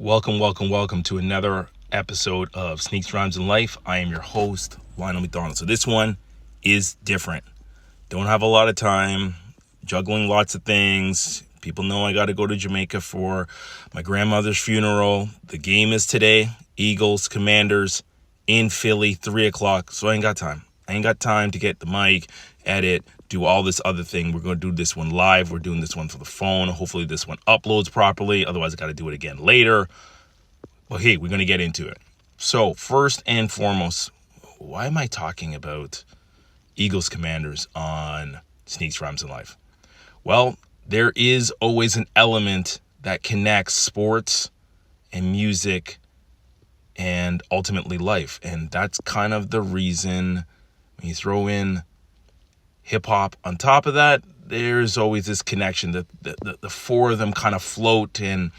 Welcome to another episode of Sneaks, Rhymes, and Life. I am your host, Lionel McDonald. So this one is different. Don't have a lot of time, juggling lots of things. People know I got to go to Jamaica for my grandmother's funeral. The game is today, Eagles, Commanders in Philly, 3 o'clock. So I ain't got time. I ain't got time to get the mic, edit, do all this other thing. We're going to do this one live. We're doing this one for the phone. Hopefully this one uploads properly. Otherwise, I got to do it again later. Well, hey, we're going to get into it. So first and foremost, why am I talking about Eagles Commanders on Sneaks, Rhymes, and Life? Well, there is always an element that connects sports and music and ultimately life. And that's kind of the reason when you throw in hip hop on top of that, there's always this connection that the four of them kind of float and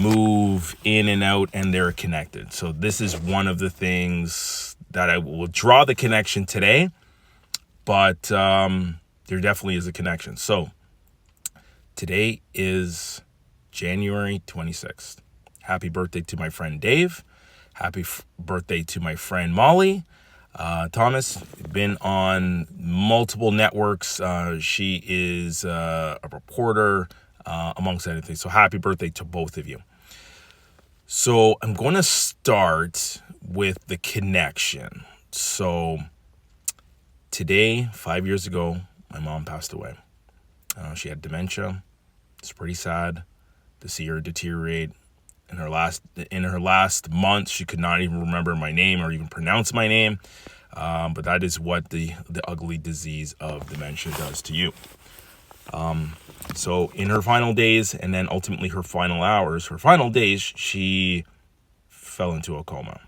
move in and out, and they're connected. So this is one of the things that I will draw the connection today, but there definitely is a connection. So today is January 26th. Happy birthday to my friend Dave. Happy birthday to my friend Molly. Thomas, been on multiple networks. She is a reporter, amongst anything. So happy birthday to both of you. So I'm going to start with the connection. So today, 5 years ago, my mom passed away. She had dementia. It's pretty sad to see her deteriorate. In her last month, she could not even remember my name or even pronounce my name. But that is what the ugly disease of dementia does to you. So in her final days, and then ultimately her final days, she fell into a coma.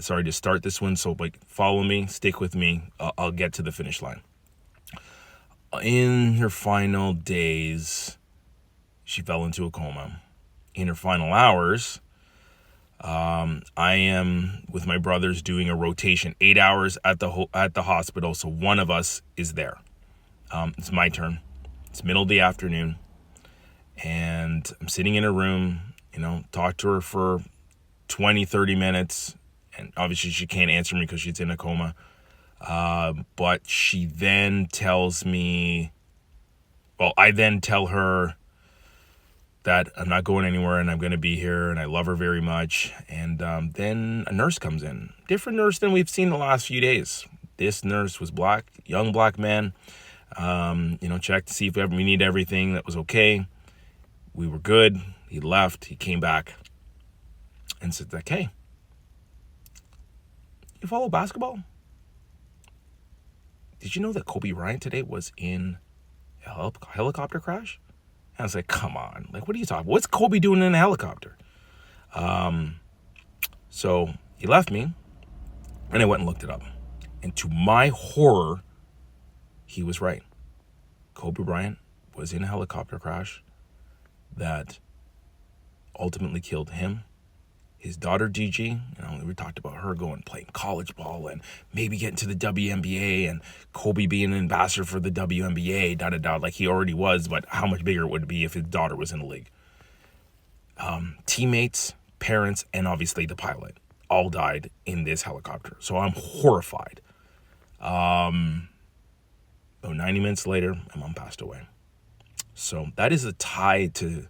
Sorry to start this one, so follow me, stick with me. I'll get to the finish line. In her final days, she fell into a coma. In her final hours, I am with my brothers doing a rotation, 8 hours at the hospital. So one of us is there. It's my turn. It's middle of the afternoon, and I'm sitting in her room. Talk to her for 20, 30 minutes, and obviously she can't answer me because she's in a coma. But she then tells me, I then tell her that I'm not going anywhere and I'm going to be here and I love her very much. And then a nurse comes in. Different nurse than we've seen the last few days. This nurse was black, young black man. Checked to see if we need everything. That was okay. We were good. He left. He came back and said, hey, you follow basketball? Did you know that Kobe Bryant today was in a helicopter crash? And I was like, come on. What are you talking about? What's Kobe doing in a helicopter? So he left me, and I went and looked it up. And to my horror, he was right. Kobe Bryant was in a helicopter crash that ultimately killed him. His daughter, Gigi, we talked about her playing college ball and maybe getting to the WNBA, and Kobe being an ambassador for the WNBA, like he already was, but how much bigger it would be if his daughter was in the league. Teammates, parents, and obviously the pilot all died in this helicopter. So I'm horrified. About 90 minutes later, my mom passed away. So that is a tie to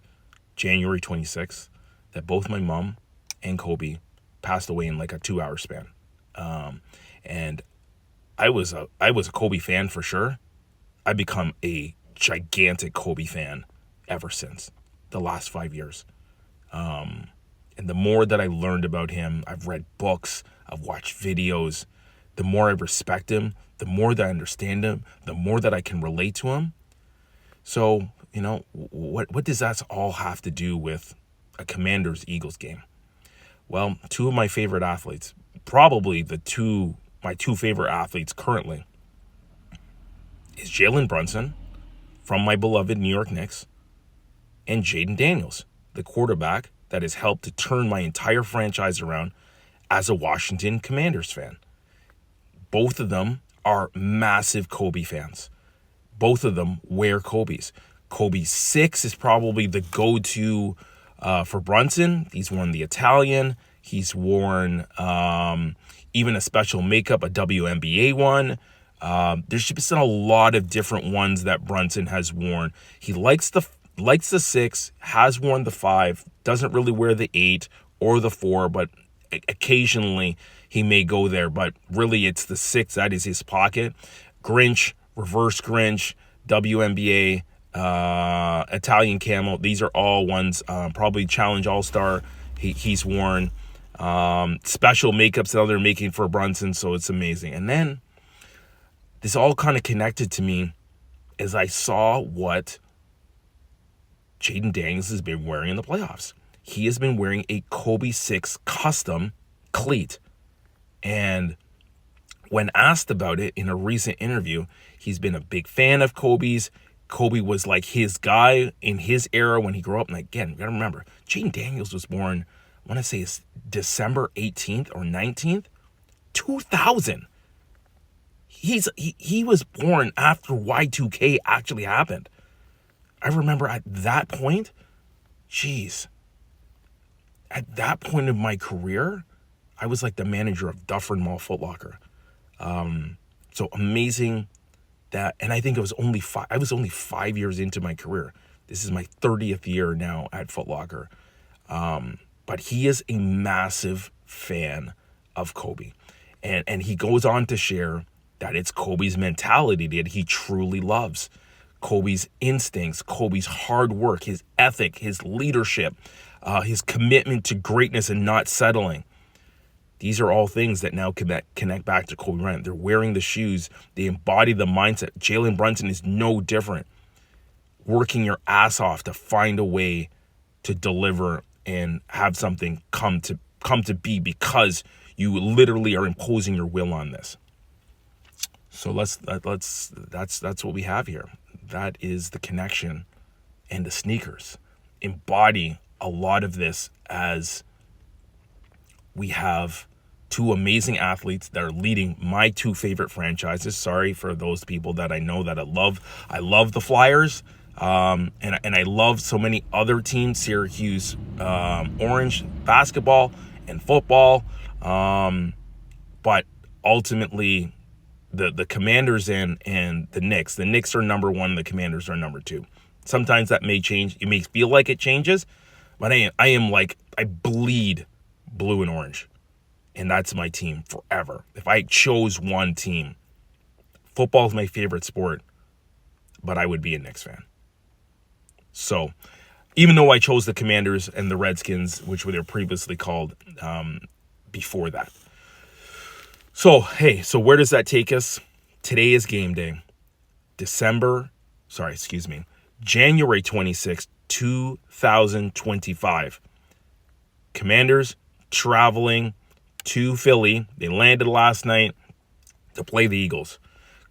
January 26th, that both my mom and Kobe passed away in a 2-hour span. And I was a Kobe fan for sure. I've become a gigantic Kobe fan ever since the last 5 years. And the more that I learned about him, I've read books, I've watched videos, the more I respect him, the more that I understand him, the more that I can relate to him. So, what does that all have to do with a Commanders-Eagles game? Well, two of my favorite athletes, probably my two favorite athletes currently, is Jalen Brunson from my beloved New York Knicks, and Jayden Daniels, the quarterback that has helped to turn my entire franchise around as a Washington Commanders fan. Both of them are massive Kobe fans. Both of them wear Kobe's. Kobe 6 is probably the go-to For Brunson, he's worn the Italian. He's worn even a special makeup, a WNBA one. There's just been a lot of different ones that Brunson has worn. He likes the 6, has worn the 5, doesn't really wear the 8 or the 4, but occasionally he may go there. But really, it's the 6 that is his pocket. Grinch, reverse Grinch, WNBA, Italian camo. These are all ones, probably Challenge All-Star he's worn. Special makeups that they're making for Brunson, so it's amazing. And then this all kind of connected to me as I saw what Jayden Daniels has been wearing in the playoffs. He has been wearing a Kobe 6 custom cleat. And when asked about it in a recent interview, he's been a big fan of Kobe's. Kobe was like his guy in his era when he grew up. And again, you got to remember, Jayden Daniels was born, I want to say it's December 18th or 19th, 2000. He was born after Y2K actually happened. I remember at that point, at that point of my career, I was like the manager of Dufferin Mall Foot Locker. So amazing that, and I think I was only 5 years into my career. This is my 30th year now at Foot Locker. But he is a massive fan of Kobe. And he goes on to share that it's Kobe's mentality that he truly loves. Kobe's instincts, Kobe's hard work, his ethic, his leadership, his commitment to greatness and not settling. These are all things that now connect back to Kobe Bryant. They're wearing the shoes. They embody the mindset. Jalen Brunson is no different. Working your ass off to find a way to deliver and have something come to be because you literally are imposing your will on this. So that's what we have here. That is the connection, and the sneakers embody a lot of this, as we have two amazing athletes that are leading my two favorite franchises. Sorry for those people that I know that I love. I love the Flyers, and I love so many other teams, Syracuse Orange basketball and football. But ultimately, the Commanders and the Knicks. The Knicks are number 1, the Commanders are number 2. Sometimes that may change. It may feel like it changes, but I bleed blue and orange. And that's my team forever. If I chose one team, football is my favorite sport, but I would be a Knicks fan. So even though I chose the Commanders and the Redskins, which were previously called before that. So, hey, so where does that take us? Today is game day. January 26, 2025. Commanders traveling to Philly. They landed last night to play the Eagles.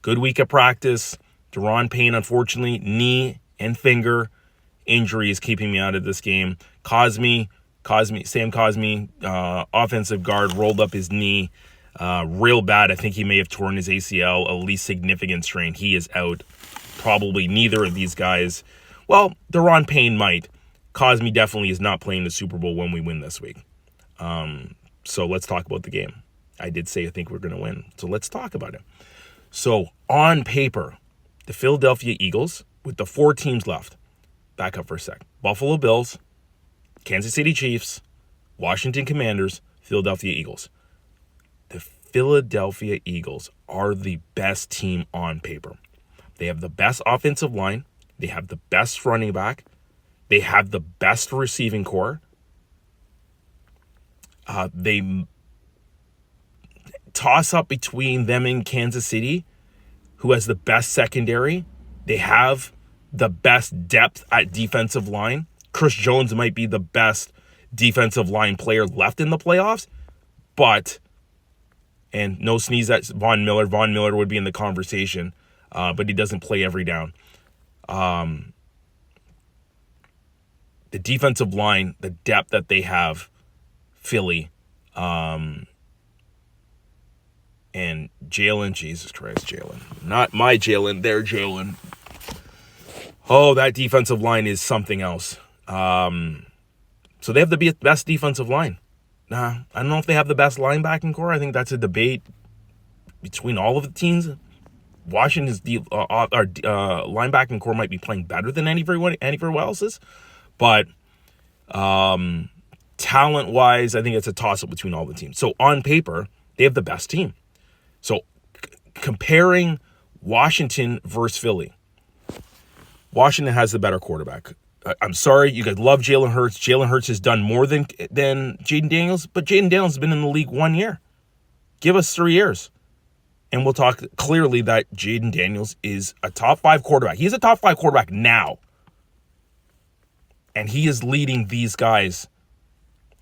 Good week of practice. Deron Payne, unfortunately, knee and finger injury is keeping me out of this game. Sam Cosmi, offensive guard, rolled up his knee real bad. I think he may have torn his ACL, a least significant strain. He is out. Probably neither of these guys. Well, Deron Payne might. Cosmi definitely is not playing the Super Bowl when we win this week. So let's talk about the game. I did say I think we're going to win. So let's talk about it. So on paper, the Philadelphia Eagles, with the 4 teams left, back up for a sec. Buffalo Bills, Kansas City Chiefs, Washington Commanders, Philadelphia Eagles. The Philadelphia Eagles are the best team on paper. They have the best offensive line. They have the best running back. They have the best receiving core. They toss up between them and Kansas City, who has the best secondary. They have the best depth at defensive line. Chris Jones might be the best defensive line player left in the playoffs, and no sneeze at Von Miller. Von Miller would be in the conversation, but he doesn't play every down. The defensive line, the depth that they have, Philly, and Jalen, Jesus Christ, Jalen. Not my Jalen, their Jalen. Oh, that defensive line is something else. So they have the best defensive line. Nah, I don't know if they have the best linebacking core. I think that's a debate between all of the teams. Washington's linebacking core might be playing better than anywhere else's, but talent-wise, I think it's a toss-up between all the teams. So on paper, they have the best team. So comparing Washington versus Philly, Washington has the better quarterback. I'm sorry, you guys love Jalen Hurts. Jalen Hurts has done more than Jayden Daniels, but Jayden Daniels has been in the league 1 year. Give us 3 years, and we'll talk clearly that Jayden Daniels is a top 5 quarterback. He's a top 5 quarterback now, and he is leading these guys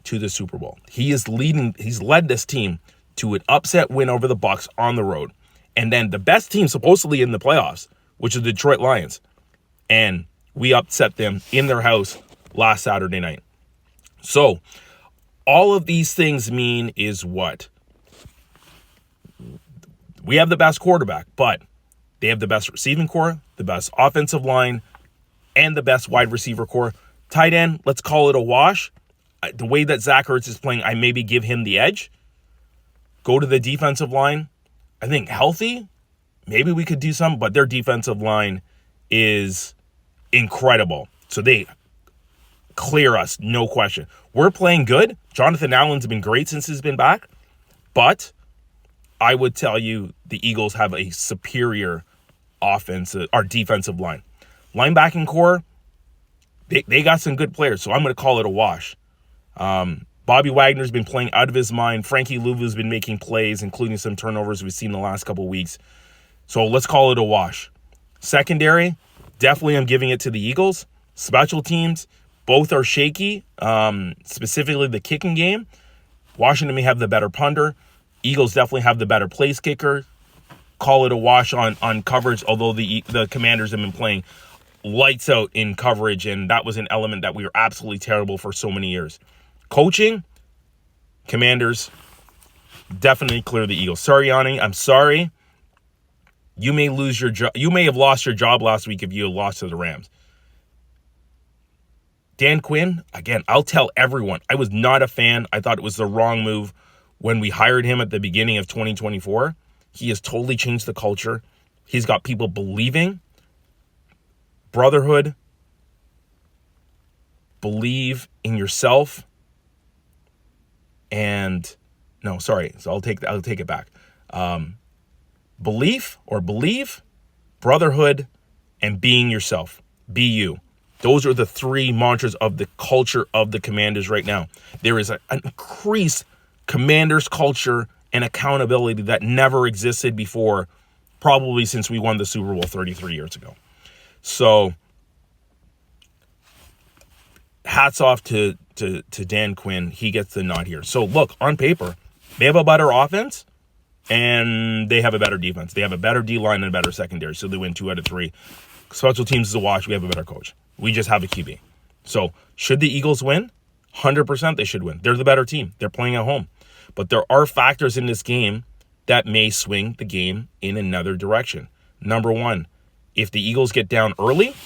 to the Super Bowl. He's led this team to an upset win over the Bucs on the road, and then the best team supposedly in the playoffs, which is the Detroit Lions, and we upset them in their house last Saturday night. So all of these things mean is what? We have the best quarterback, but they have the best receiving core, the best offensive line, and the best wide receiver core. Tight end, let's call it a wash. The way that Zach Ertz is playing, I maybe give him the edge. Go to the defensive line. I think healthy, maybe we could do something, but their defensive line is incredible. So they clear us, no question. We're playing good. Jonathan Allen's been great since he's been back, but I would tell you the Eagles have a superior defensive line. Linebacking core, they got some good players, so I'm going to call it a wash. Bobby Wagner's been playing out of his mind. Frankie Louvu's been making plays, including some turnovers we've seen the last couple of weeks. So let's call it a wash. Secondary, definitely I'm giving it to the Eagles. Special teams, both are shaky, specifically the kicking game. Washington may have the better punter. Eagles definitely have the better place kicker. Call it a wash on coverage, although the Commanders have been playing lights out in coverage, and that was an element that we were absolutely terrible for so many years. Coaching, Commanders definitely clear the Eagles. Sorry, Yanni, I'm sorry. You may lose your job. You may have lost your job last week if you had lost to the Rams. Dan Quinn, again, I'll tell everyone, I was not a fan. I thought it was the wrong move when we hired him at the beginning of 2024. He has totally changed the culture. He's got people believing. Brotherhood. Believe in yourself. And no, sorry. So I'll take it back. Belief, brotherhood, and being yourself. Be you. Those are the 3 mantras of the culture of the Commanders right now. There is an increased Commanders culture and accountability that never existed before, probably since we won the Super Bowl 33 years ago. So hats off to Dan Quinn. He gets the nod here. So look, on paper, they have a better offense and they have a better defense. They have a better D-line and a better secondary, so they win 2 out of 3. Special teams is a wash. We have a better coach. We just have a QB. So should the Eagles win? 100% they should win. They're the better team. They're playing at home. But there are factors in this game that may swing the game in another direction. Number 1, if the Eagles get down early,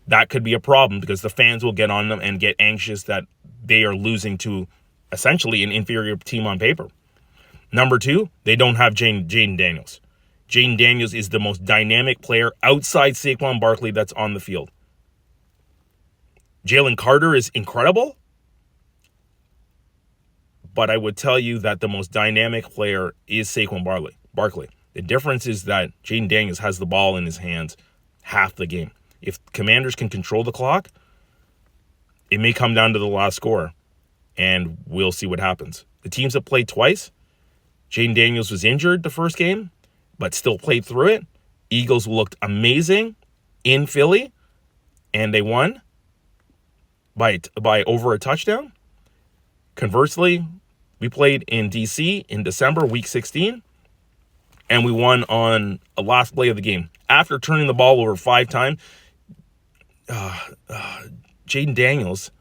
that could be a problem because the fans will get on them and get anxious that they are losing to essentially an inferior team on paper. Number 2, they don't have Jayden Daniels. Jayden Daniels is the most dynamic player outside Saquon Barkley that's on the field. Jalen Carter is incredible, but I would tell you that the most dynamic player is Saquon Barkley. The difference is that Jayden Daniels has the ball in his hands half the game. If Commanders can control the clock, it may come down to the last score, and we'll see what happens. The teams that played twice, Jayden Daniels was injured the first game, but still played through it. Eagles looked amazing in Philly, and they won by over a touchdown. Conversely, we played in D.C. in December, week 16, and we won on a last play of the game. After turning the ball over 5 times, Jayden Daniels,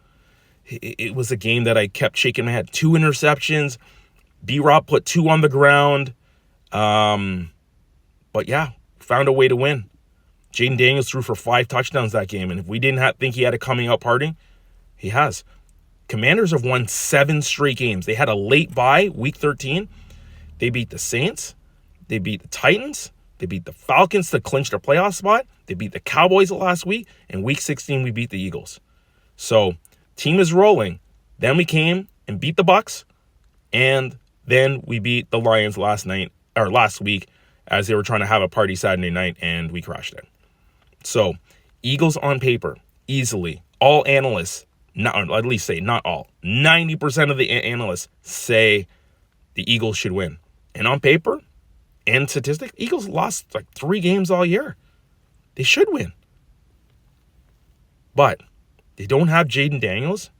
it was a game that I kept shaking my head. 2 interceptions. B-Rob put 2 on the ground. But yeah, found a way to win. Jayden Daniels threw for 5 touchdowns that game. And if we didn't think he had it coming out partying, he has. Commanders have won 7 straight games. They had a late bye, week 13. They beat the Saints. They beat the Titans. They beat the Falcons to clinch their playoff spot. They beat the Cowboys last week. And week 16, we beat the Eagles. So, team is rolling. Then we came and beat the Bucs. And then we beat the Lions last week as they were trying to have a party Saturday night, and we crashed it. So, Eagles on paper, easily. All analysts, at least say not all, 90% of the analysts say the Eagles should win. And on paper and statistic, Eagles lost like 3 games all year. They should win. But they don't have Jayden Daniels,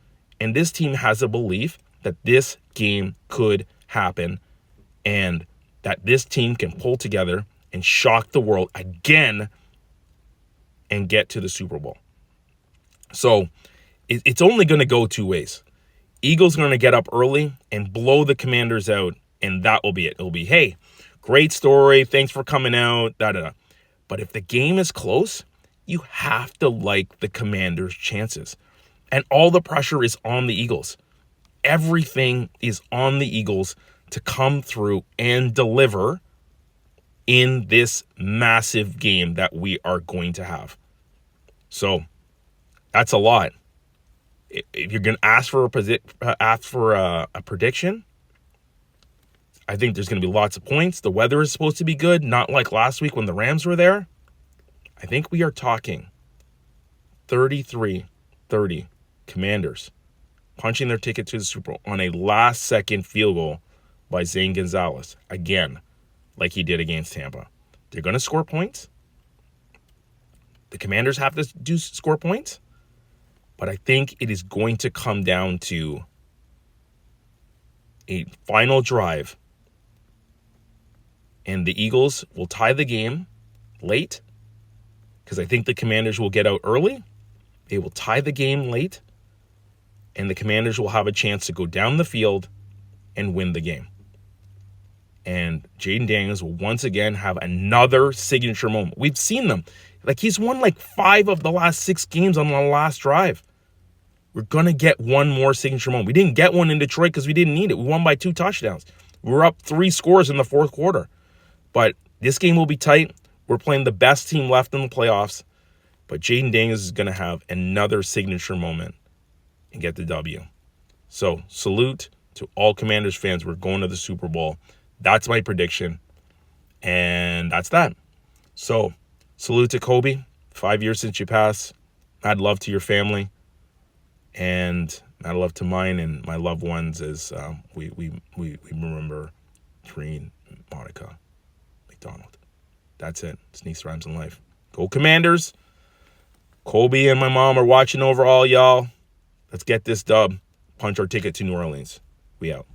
and this team has a belief that this game could happen and that this team can pull together and shock the world again and get to the Super Bowl. So it's only going to go 2 ways. Eagles are going to get up early and blow the Commanders out, and that will be it. It'll be, hey, great story. Thanks for coming out. But if the game is close, you have to like the Commanders' chances. And all the pressure is on the Eagles. Everything is on the Eagles to come through and deliver in this massive game that we are going to have. So that's a lot. If you're going to ask for a prediction, I think there's going to be lots of points. The weather is supposed to be good, not like last week when the Rams were there. I think we are talking 33-30 Commanders punching their ticket to the Super Bowl on a last-second field goal by Zane Gonzalez, again, like he did against Tampa. They're going to score points. The Commanders have to score points. But I think it is going to come down to a final drive. And the Eagles will tie the game late, because I think the Commanders will get out early. They will tie the game late. And the Commanders will have a chance to go down the field and win the game. And Jayden Daniels will once again have another signature moment. We've seen them. Like, he's won like 5 of the last 6 games on the last drive. We're going to get one more signature moment. We didn't get one in Detroit because we didn't need it. We won by 2 touchdowns. We were up 3 scores in the fourth quarter. But this game will be tight. We're playing the best team left in the playoffs. But Jayden Daniels is going to have another signature moment and get the W. So, salute to all Commanders fans. We're going to the Super Bowl. That's my prediction. And that's that. So, salute to Kobe. 5 years since you passed. Mad love to your family. And mad love to mine and my loved ones as we remember Treen, Monica, McDonald. That's it. Sneaks, Rhymes, and Life. Go Commanders. Kobe and my mom are watching over all y'all. Let's get this dub. Punch our ticket to New Orleans. We out.